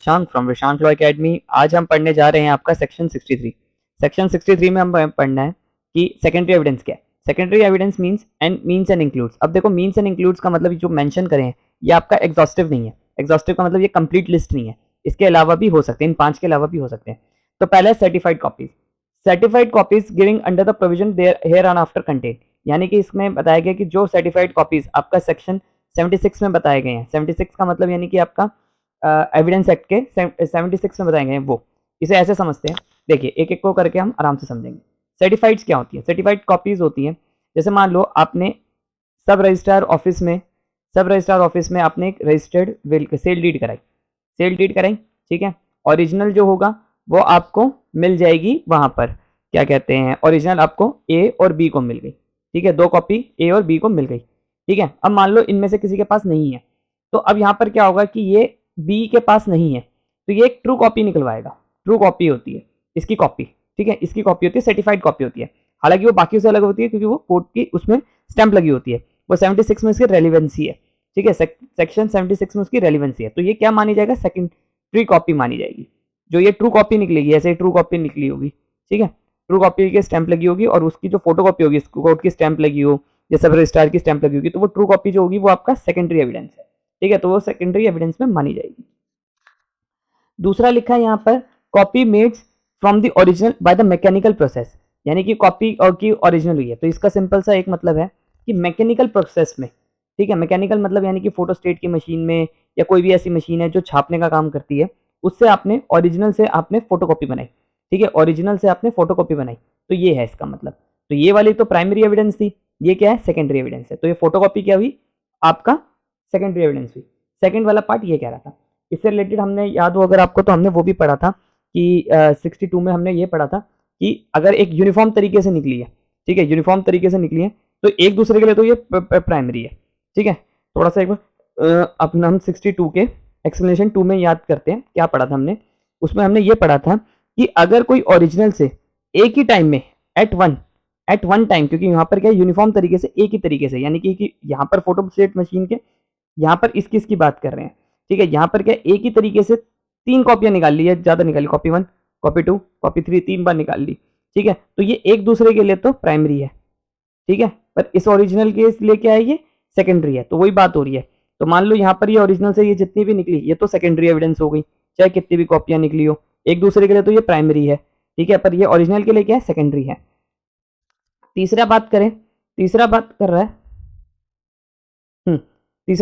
शांत from Vishant law academy. आज हम पढ़ने जा रहे हैं आपका सेक्शन 63। सेक्शन 63 में हम पढ़ना है कि सेकेंडरी एविडेंस क्या है। Secondary evidence means and includes. अब देखो मीन्स एंड इंक्लूड्स का मतलब जो मेंशन करें हैं ये आपका एग्जॉस्टिव नहीं है। एग्जॉस्टिव का मतलब ये कंप्लीट लिस्ट नहीं है, इसके अलावा भी हो सकते हैं, इन 5 के अलावा भी हो सकते हैं। तो पहला certified copies. Certified copies giving under the provision there here on after contain, यानी कि इसमें बताया गया कि जो सर्टिफाइड कॉपीज आपका सेक्शन 76 में बताए गए हैं। 76 का मतलब यानी कि आपका एविडेंस एक्ट के 76 में बताए गए हैं, वो इसे ऐसे समझते हैं। देखिए एक एक को करके हम आराम से समझेंगे। सर्टिफाइड्स क्या होती है? सर्टिफाइड कॉपीज होती हैं, जैसे मान लो आपने सब रजिस्ट्रार ऑफिस में आपने एक रजिस्टर्ड विल सेल डीड कराई, ठीक है। ओरिजिनल जो होगा वो आपको मिल जाएगी वहां पर, क्या कहते हैं, ओरिजिनल आपको ए और बी को मिल गई, ठीक है। 2 कॉपी ए और बी को मिल गई, ठीक है। अब मान लो इनमें से किसी के पास नहीं है, तो अब यहाँ पर क्या होगा कि ये बी के पास नहीं है, तो ये एक ट्रू कॉपी निकलवाएगा। ट्रू कॉपी होती है इसकी कॉपी, ठीक है, इसकी कॉपी होती है, सर्टिफाइड कॉपी होती है। हालांकि वो बाकी से अलग होती है क्योंकि वो कोर्ट की उसमें स्टैंप लगी होती है। वो 76 में इसकी रेलिवेंसी है, ठीक है, सेक्शन 76 में उसकी रेलिवेंसी है। तो ये क्या मानी जाएगा? सेकेंडरी कॉपी मानी जाएगी। जो ये ट्रू कॉपी निकलेगी, ऐसे ट्रू कॉपी निकली होगी, ठीक है, ट्रू कॉपी की स्टैंप लगी होगी और उसकी जो फोटो कॉपी होगी, कोर्ट की स्टैंप लगी हो या सब रजिस्ट्रार की स्टैंप लगी होगी, तो वो ट्रू कॉपी जो होगी वो आपका सेकेंडरी एविडेंस है, ठीक है। तो वो सेकेंडरी एविडेंस में मानी जाएगी। दूसरा लिखा है यहाँ पर copy made from the original by the mechanical process, यानी कि कॉपी और की ओरिजिनल हुई है। तो इसका सिंपल सा एक मतलब है कि मैकेनिकल प्रोसेस में, ठीक है, मैकेनिकल मतलब यानी कि फोटोस्टेट की मशीन में या कोई भी ऐसी मशीन है जो छापने का काम करती है, उससे आपने ओरिजिनल से आपने फोटोकॉपी बनाई, ठीक है, ओरिजिनल से आपने फोटोकॉपी बनाई, तो ये है इसका मतलब। तो ये वाली तो प्राइमरी एविडेंस थी, ये क्या है? सेकेंडरी एविडेंस है। तो ये फोटोकॉपी क्या हुई? आपका सेकेंडरी एविडेंस हुई। सेकेंड वाला पार्ट ये कह रहा था। इससे रिलेटेड हमने याद हो अगर आपको, तो हमने वो भी पढ़ा था कि 62 में हमने ये पढ़ा था कि अगर एक यूनिफॉर्म तरीके से निकली है, ठीक है, यूनिफॉर्म तरीके से निकली है, तो एक दूसरे के लिए तो ये प्राइमरी है, ठीक है। थोड़ा सा एक बार अपना हम 62 के एक्सप्लेनेशन 2 में याद करते हैं क्या पढ़ा था हमने। उसमें हमने ये पढ़ा था कि अगर कोई ओरिजिनल से एक ही टाइम में एट वन टाइम, क्योंकि यहाँ पर क्या यूनिफॉर्म तरीके से एक ही तरीके से, यानी कि यहाँ पर फोटो स्टेट मशीन के यहाँ पर इसकी बात कर रहे हैं, ठीक है। यहाँ पर क्या एक ही तरीके से 3 कॉपियां निकाल ली है, ज्यादा निकाली, कॉपी 1, कॉपी 2, कॉपी 3, 3 बार निकाल ली, ठीक है। तो ये एक दूसरे के लिए तो प्राइमरी है, ठीक है, पर इस ओरिजिनल के लिए क्या है? ये सेकेंडरी है। तो वही बात हो रही है। तो मान लो यहाँ पर ये ओरिजिनल से ये जितनी भी निकली, ये तो सेकेंडरी एविडेंस हो गई, चाहे कितनी भी कॉपियां निकली हो। एक दूसरे के लिए तो ये प्राइमरी है, ठीक है, पर ये ओरिजिनल के लिए क्या है? सेकेंडरी है। तीसरा बात कर रहा है तीसरा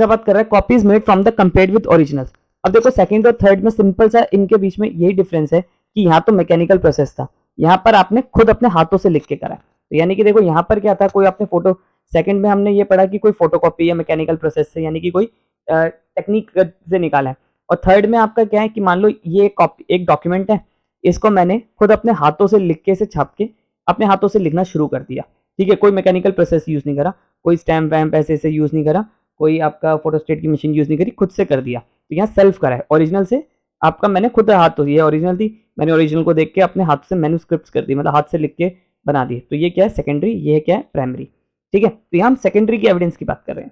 बात कर रहा है copies made from the compared with originals. अब देखो सेकंड और थर्ड में सिंपल सा इनके बीच में यही डिफरेंस है कि यहाँ तो मैकेनिकल प्रोसेस था, यहाँ पर आपने खुद अपने हाथों से लिख के करा। तो यानी कि देखो यहाँ पर क्या था, कोई आपने फोटो, सेकंड में हमने ये पढ़ा कि कोई फोटोकॉपी या मैकेनिकल प्रोसेस से, यानी कि कोई टेक्निक से निकाला है। और थर्ड में आपका क्या है कि मान लो ये कॉपी एक डॉक्यूमेंट है, इसको मैंने खुद अपने हाथों से लिख के, से छाप के अपने हाथों से लिखना शुरू कर दिया, ठीक है। कोई मैकेनिकल प्रोसेस यूज नहीं करा, कोई स्टैम्प वैम्प ऐसे यूज नहीं करा, कोई आपका फोटोस्टेट की मशीन यूज नहीं करी, खुद से कर दिया। तो यहाँ सेल्फ करा है, ओरिजिनल से आपका मैंने खुद हाथ तो, ये ओरिजिनल थी, मैंने ओरिजिनल को देख के अपने हाथ से मैन्युस्क्रिप्ट कर दी, मतलब हाथ से लिख के बना दी। तो ये क्या है? सेकेंडरी। ये क्या है? प्राइमरी, ठीक है। तो यहाँ हम सेकेंडरी की एविडेंस की बात कर रहे हैं।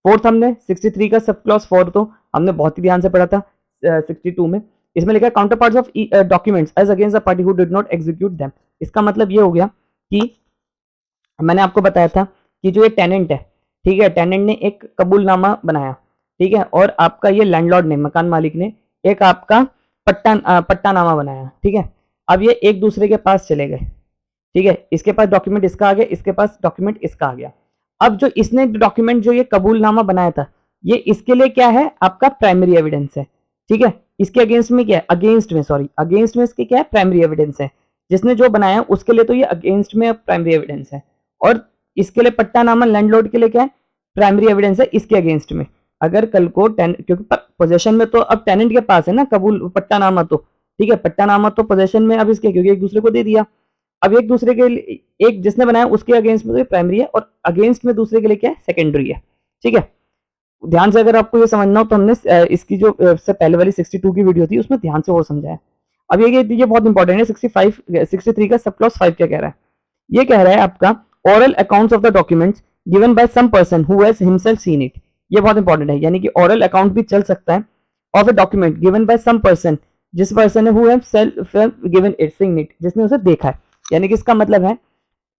फोर्थ हमने 63 का सब क्लॉज 4 तो हमने बहुत ही ध्यान से पढ़ा था 62 में। इसमें लिखा है counter parts of documents as against the party who did not execute them. इसका मतलब ये हो गया कि मैंने आपको बताया था कि जो ये टेनेंट है, ठीक है, टेनेंट ने एक कबूलनामा बनाया, ठीक है, और आपका ये लैंडलॉर्ड ने, मकान मालिक ने एक आपका पट्टानामा बनाया, ठीक है। अब ये एक दूसरे के पास चले गए, ठीक है, इसके पास डॉक्यूमेंट इसका आ गया, इसके पास डॉक्यूमेंट इसका आ गया। अब जो इसने डॉक्यूमेंट, जो ये कबूलनामा बनाया था, ये इसके लिए क्या है? आपका प्राइमरी एविडेंस है, ठीक है। इसके अगेंस्ट में क्या है? अगेंस्ट में इसके क्या है? प्राइमरी एविडेंस है। जिसने जो बनाया उसके लिए तो ये अगेंस्ट में प्राइमरी एविडेंस है, और इसके लिए पट्टानामा लैंडलॉर्ड के लिए क्या है? प्राइमरी एविडेंस है इसके अगेंस्ट में। अगर कल को क्योंकि पोजेशन में तो अब टेनेंट के पास है ना कबूल पट्टानामा, तो ठीक है, पट्टानामा तो पोजेशन में अब इसके, क्योंकि एक दूसरे को दे दिया। अब एक दूसरे के लिए, एक जिसने बनाया उसके अगेंस्ट में तो ये प्राइमरी है, और अगेंस्ट में दूसरे के लिए क्या है? सेकेंडरी है, ठीक है। ध्यान से अगर आपको ये समझना हो तो हमने इसकी जो से पहले वाली 62 की वीडियो थी उसमें ध्यान से और समझाया। अब ये बहुत इंपॉर्टेंट है। 63 का सब क्लॉज 5 क्या कह रहा है? ये कह रहा है आपका oral accounts of the documents given by some person who has himself seen it। ये बहुत इंपॉर्टेंट है, यानी कि oral account भी चल सकता है, of a document given by some person, जिस person who have self given it seen it, जिसने उसे देखा है। यानी कि इसका मतलब है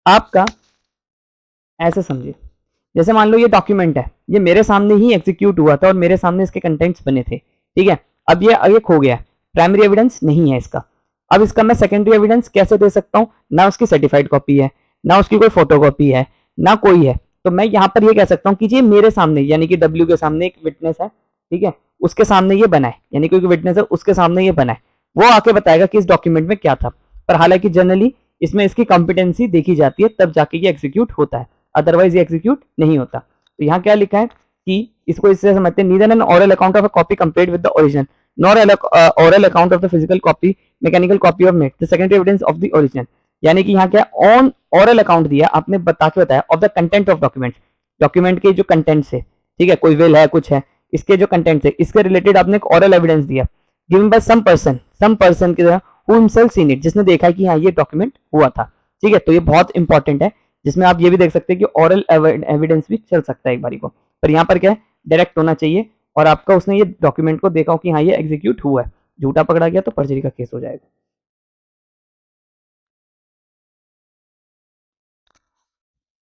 आपका, ऐसे समझिए, जैसे मान लो ये डॉक्यूमेंट है, ये मेरे सामने ही एग्जीक्यूट हुआ था और मेरे सामने इसके कंटेंट्स बने थे, ठीक है। अब ये खो गया, प्राइमरी एविडेंस नहीं है इसका। अब इसका मैं सेकेंडरी एविडेंस कैसे दे सकता हूँ? ना उसकी सर्टिफाइड कॉपी है, ना उसकी कोई फोटो कॉपी है, ना कोई है। तो मैं यहाँ पर ये कह सकता हूँ कि ये मेरे सामने, यानी कि डब्ल्यू के सामने एक विटनेस है, ठीक है, उसके सामने ये बना है, यानी कोई विटनेस है उसके सामने ये बना है, वो आके बताएगा कि इस डॉक्यूमेंट में क्या था। पर हालांकि जनरली इसमें इसकी कॉम्पिटेंसी देखी जाती है, तब जाके ये एग्जीक्यूट होता है, अदरवाइज ये एग्जीक्यूट नहीं होता। तो यहाँ क्या लिखा है कि इसको इससे समझते हैं, neither N oral account of a copy compared with the original, nor oral account of the physical copy, mechanical copy of made the secondary evidence of the original. यानी कि यहाँ क्या ऑन ओरल अकाउंट दिया आपने, बता के बताया of the content of document, document के जो कंटेंट्स है, ठीक है, कोई विल है कुछ है, इसके जो कंटेंट्स है, इसके रिलेटेड आपने एक ओरल एविडेंस दिया गिवन बाय सम पर्सन की तरह हु हिमसेल्फ सीन इट, जिसने देखा है कि हाँ ये डॉक्यूमेंट हुआ था, ठीक है। तो ये बहुत इंपॉर्टेंट है, जिसमें आप ये भी देख सकते हैं कि ओरल एविडेंस भी चल सकता है एक बारी को, पर यहाँ पर क्या है, डायरेक्ट होना चाहिए और आपका उसने ये डॉक्यूमेंट को देखा हो कि हाँ ये एग्जीक्यूट हुआ है। झूठा पकड़ा गया तो पर्जरी का केस हो जाएगा।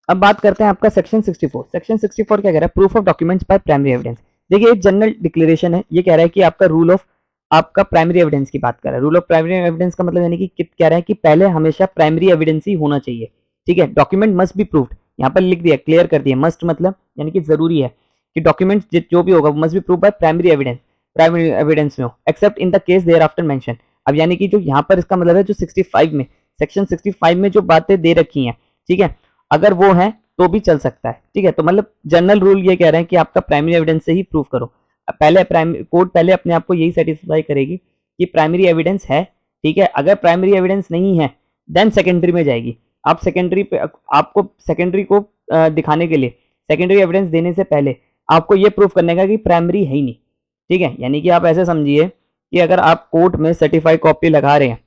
अब बात करते हैं आपका सेक्शन 64। सेक्शन 64 क्या कह रहा है? Proof of documents bye primary evidence. देखिए एक जनरल डिक्लेरेशन है, ये कह रहा है कि आपका रूल ऑफ, आपका प्राइमरी एविडेंस की बात कर रहा है। रूल ऑफ प्राइमरी एविडेंस का मतलब यानी कि कह रहा है कि पहले हमेशा प्राइमरी एविडेंस ही होना चाहिए, ठीक है। डॉक्यूमेंट मस्ट बी प्रूव्ड, यहाँ पर लिख दिया, क्लियर कर दिया, मस्ट मतलब यानी कि जरूरी है कि डॉक्यूमेंट जो भी होगा must be prove by primary evidence, primary evidence में हो, except in the case thereafter mention. अब यानी कि जो यहाँ पर इसका मतलब है, जो 65 में, सेक्शन 65 में जो बातें दे रखी हैं, ठीक है, अगर वो है तो भी चल सकता है, ठीक है। तो मतलब जनरल रूल ये कह रहे हैं कि आपका प्राइमरी एविडेंस से ही प्रूव करो। पहले प्राइमरी कोर्ट पहले अपने आप को यही सेटिस्फाई करेगी कि प्राइमरी एविडेंस है, ठीक है। अगर प्राइमरी एविडेंस नहीं है देन सेकेंडरी में जाएगी। आप सेकेंडरी पे, आपको सेकेंडरी को दिखाने के लिए, सेकेंडरी एविडेंस देने से पहले आपको ये प्रूफ करने का कि प्राइमरी है ही नहीं, ठीक है। यानी कि आप ऐसे समझिए कि अगर आप कोर्ट में सर्टिफाइड कॉपी लगा रहे हैं,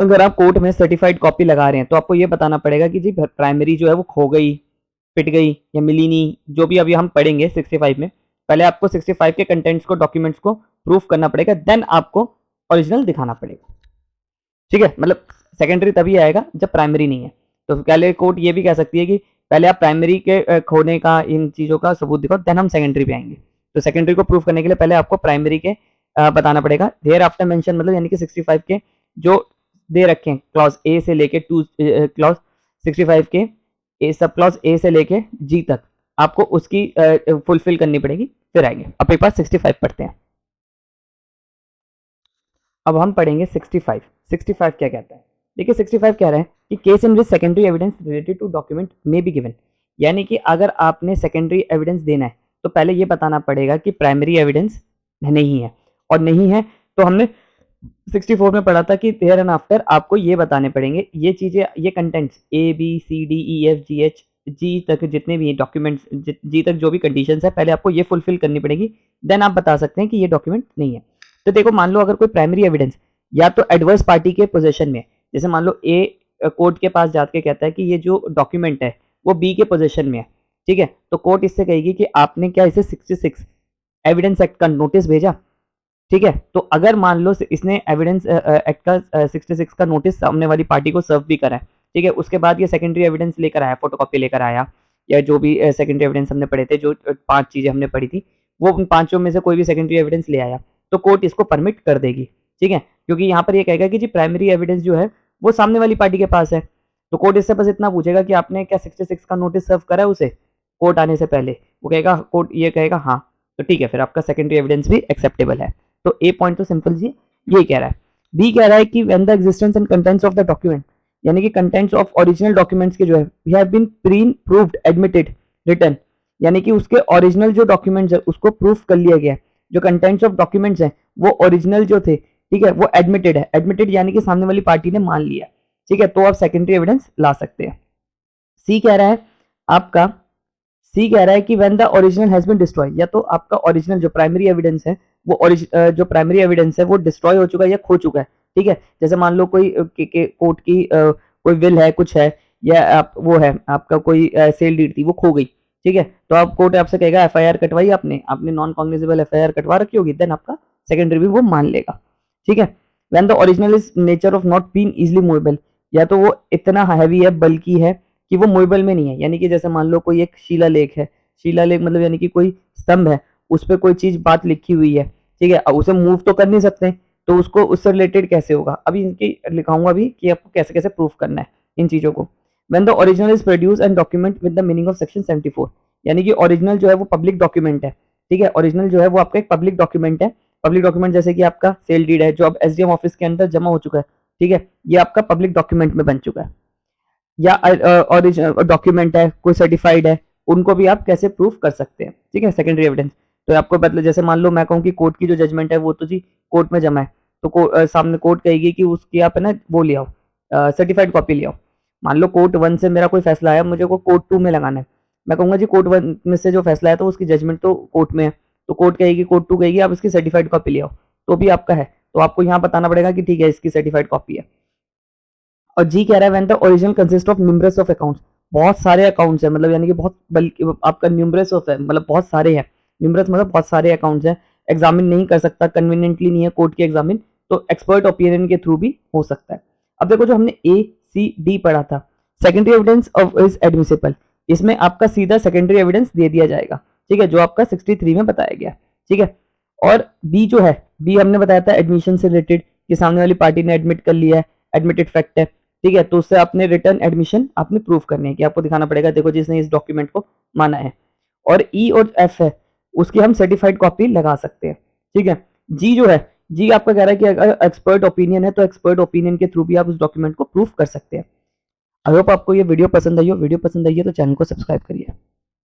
अगर आप कोर्ट में सर्टिफाइड कॉपी लगा रहे हैं तो आपको ये बताना पड़ेगा कि जी प्राइमरी जो है वो खो गई, पिट गई या मिली नहीं, जो भी अभी हम पढ़ेंगे 65 में। पहले आपको 65 के कंटेंट्स को, डॉक्यूमेंट्स को प्रूफ करना पड़ेगा, देन आपको ओरिजिनल दिखाना पड़ेगा, ठीक है। मतलब सेकेंडरी तभी आएगा जब प्राइमरी नहीं है। तो पहले कोर्ट ये भी कह सकती है कि पहले आप प्राइमरी के खोने का, इन चीज़ों का सबूत दिखाओ, देन हम सेकेंडरी पे आएंगे। तो सेकेंडरी को प्रूफ करने के लिए पहले आपको प्राइमरी के बताना पड़ेगा। देयर आफ्टर मेंशन मतलब यानी कि 65 के जो दे रखे हैं क्लॉज ए से लेके क्लॉज 65 के सब क्लॉज ए से लेके जी तक आपको उसकी फुलफिल करनी पड़ेगी, फिर आएंगे। अब एक बार 65 पढ़ते हैं। अब हम पढ़ेंगे 65। 65 क्या कहता है? देखिए 65 कह रहा है कि case in which secondary evidence related to document may be given, यानी कि अगर आपने सेकेंडरी एविडेंस देना है तो पहले ये बताना पड़ेगा कि प्राइमरी एविडेंस नहीं है, और नहीं है तो हमने 64 में पढ़ा था कि देयर एंड आफ्टर आपको ये बताने पड़ेंगे, ये चीज़ें, ये contents A B C D E F G H G तक जितने भी डॉक्यूमेंट्स, जी तक जो भी कंडीशंस है पहले आपको ये फुलफिल करनी पड़ेगी, देन आप बता सकते हैं कि ये डॉक्यूमेंट नहीं है। तो देखो मान लो अगर कोई प्राइमरी एविडेंस या तो एडवर्स पार्टी के पोजीशन में, जैसे मान लो ए कोर्ट के पास जाके कहता है कि ये जो डॉक्यूमेंट है वो बी के पोजीशन में है, ठीक है, तो कोर्ट इससे कहेगी कि आपने क्या इसे 66 एविडेंस एक्ट का नोटिस भेजा, ठीक है। तो अगर मान लो इसने एविडेंस एक्ट का 66 का नोटिस सामने वाली पार्टी को सर्व भी करा है, ठीक है, उसके बाद ये सेकेंडरी एविडेंस लेकर आया, फोटोकॉपी लेकर आया, या जो भी सेकेंडरी एविडेंस हमने पढ़े थे, जो 5 चीजें हमने पढ़ी थी, वो उन 5 में से कोई भी सेकेंडरी एविडेंस ले आया, तो कोर्ट इसको परमिट कर देगी, ठीक है, क्योंकि यहाँ पर ये कहेगा कि जी प्राइमरी एविडेंस जो है वो सामने वाली पार्टी के पास है। तो कोर्ट इससे बस इतना पूछेगा कि आपने क्या 66 का नोटिस सर्व करा है उसे कोर्ट आने से पहले, वो कहेगा, कोर्ट ये कहेगा हाँ, तो ठीक है, फिर आपका सेकेंडरी एविडेंस भी एक्सेप्टेबल है। तो ए पॉइंट तो सिंपल जी ये कह रहा है। बी कह रहा है कि when the existence and contents of the document, यानी कि कंटेंट्स ऑफ ओरिजिनल डॉक्यूमेंट्स के जो है वी हैव बीन प्रीन प्रूव्ड एडमिटेड रिटन, यानी कि उसके ओरिजिनल जो डॉक्यूमेंट्स है उसको प्रूफ कर लिया गया, जो कंटेंट्स ऑफ डॉक्यूमेंट्स हैं वो ओरिजिनल जो थे, ठीक है, वो एडमिटेड है, एडमिटेड यानी कि सामने वाली पार्टी ने मान लिया, ठीक है, तो आप सेकेंडरी एविडेंस ला सकते हैं। सी कह रहा है आपका, सी कह रहा है कि when the original has been destroy, या तो आपका ओरिजिनल जो प्राइमरी एविडेंस है वो जो प्राइमरी एविडेंस है वो डिस्ट्रॉय हो चुका है या खो चुका है, ठीक है। जैसे मान लो कोई कोर्ट की कोई विल है, कुछ है, या आप वो है आपका कोई सेल डीड थी वो खो गई, ठीक है। तो आप कोर्ट आपसे कहेगा एफआईआर कटवाई आपने नॉन कॉग्निजेबल एफआईआर कटवा रखी होगी, देन आपका सेकेंडरी भी वो मान लेगा, ठीक है। When the original is nature of not being easily movable, या तो वो इतना हैवी है, बल्कि है कि वो मूवेबल में नहीं है, यानी कि जैसे मान लो कोई एक शिलालेख है, शिलालेख मतलब यानी कि कोई स्तंभ है, उस पर कोई चीज बात लिखी हुई है, ठीक है, उसे मूव तो कर नहीं सकते, तो उसको उससे रिलेटेड कैसे होगा, अभी इनकी लिखाऊंगा अभी कि आपको कैसे कैसे प्रूफ करना है इन चीजों को। When the original is produce and document with the meaning of section 74, यानी कि ओरिजिनल जो है वो पब्लिक डॉक्यूमेंट है, ठीक है, ओरिजिनल जो है वो आपका एक पब्लिक डॉक्यूमेंट है। पब्लिक डॉक्यूमेंट जैसे कि आपका सेल डीड है जो अब एसडीएम ऑफिस के अंदर जमा हो चुका है, ठीक है, ये आपका पब्लिक डॉक्यूमेंट में बन चुका है। या ओरिजिनल डॉक्यूमेंट है, कोई सर्टिफाइड है, उनको भी आप कैसे प्रूफ कर सकते हैं, ठीक है, सेकेंडरी एविडेंस। तो आपको मतलब जैसे मान लो मैं कहूँ कि कोर्ट की जो जजमेंट है वो तो जी कोर्ट में जमा है, तो सामने कोर्ट कहेगी कि उसकी आप है ना वो ले आओ, सर्टिफाइड कॉपी ले आओ। मान लो कोर्ट 1 से मेरा कोई फैसला आया, मुझे को कोर्ट 2 में लगाना है, मैं कहूंगा जी कोर्ट 1 में से जो फैसला है तो उसकी जजमेंट तो कोर्ट में है, तो कोर्ट कहेगी, कोर्ट 2 कहेगी आप इसकी सर्टिफाइड कॉपी ले आओ, तो भी आपका है, तो आपको यहाँ बताना पड़ेगा कि ठीक है इसकी सर्टिफाइड कॉपी है। और जी कह रहा है when the original consist of numerous of accounts, बहुत सारे अकाउंट्स है, मतलब यानी कि बहुत, बल्कि आपका न्यूमरस ऑफ है मतलब बहुत सारे हैं, न्यूमरस मतलब बहुत सारे अकाउंट्स हैं, एग्जामिन नहीं कर सकता, कन्वीनियंटली नहीं है कोर्ट के एग्जामिन, तो एक्सपर्ट ओपिनियन के थ्रू भी हो सकता है। अब देखो जो हमने ए सी डी पढ़ा था, secondary evidence of is admissible, इसमें आपका सीधा सेकेंडरी एविडेंस दे दिया जाएगा, ठीक है, जो आपका 63 में बताया गया, ठीक है। और बी जो है, बी हमने बताया था एडमिशन से रिलेटेड, कि सामने वाली पार्टी ने एडमिट कर लिया है, एडमिटेड फैक्ट है, ठीक है, तो उससे आपने रिटर्न एडमिशन आपने प्रूफ करनी है, कि आपको दिखाना पड़ेगा देखो जिसने इस डॉक्यूमेंट को माना है। और ई और एफ है, उसकी हम सर्टिफाइड कॉपी लगा सकते हैं, ठीक है। जी जो है, जी आपका कह रहा है कि अगर एक्सपर्ट ओपिनियन है तो एक्सपर्ट ओपिनियन के थ्रू भी आप उस डॉक्यूमेंट को प्रूफ कर सकते हैं। आई होप आपको ये वीडियो पसंद आई हो, वीडियो पसंद आई है तो चैनल को सब्सक्राइब करिए।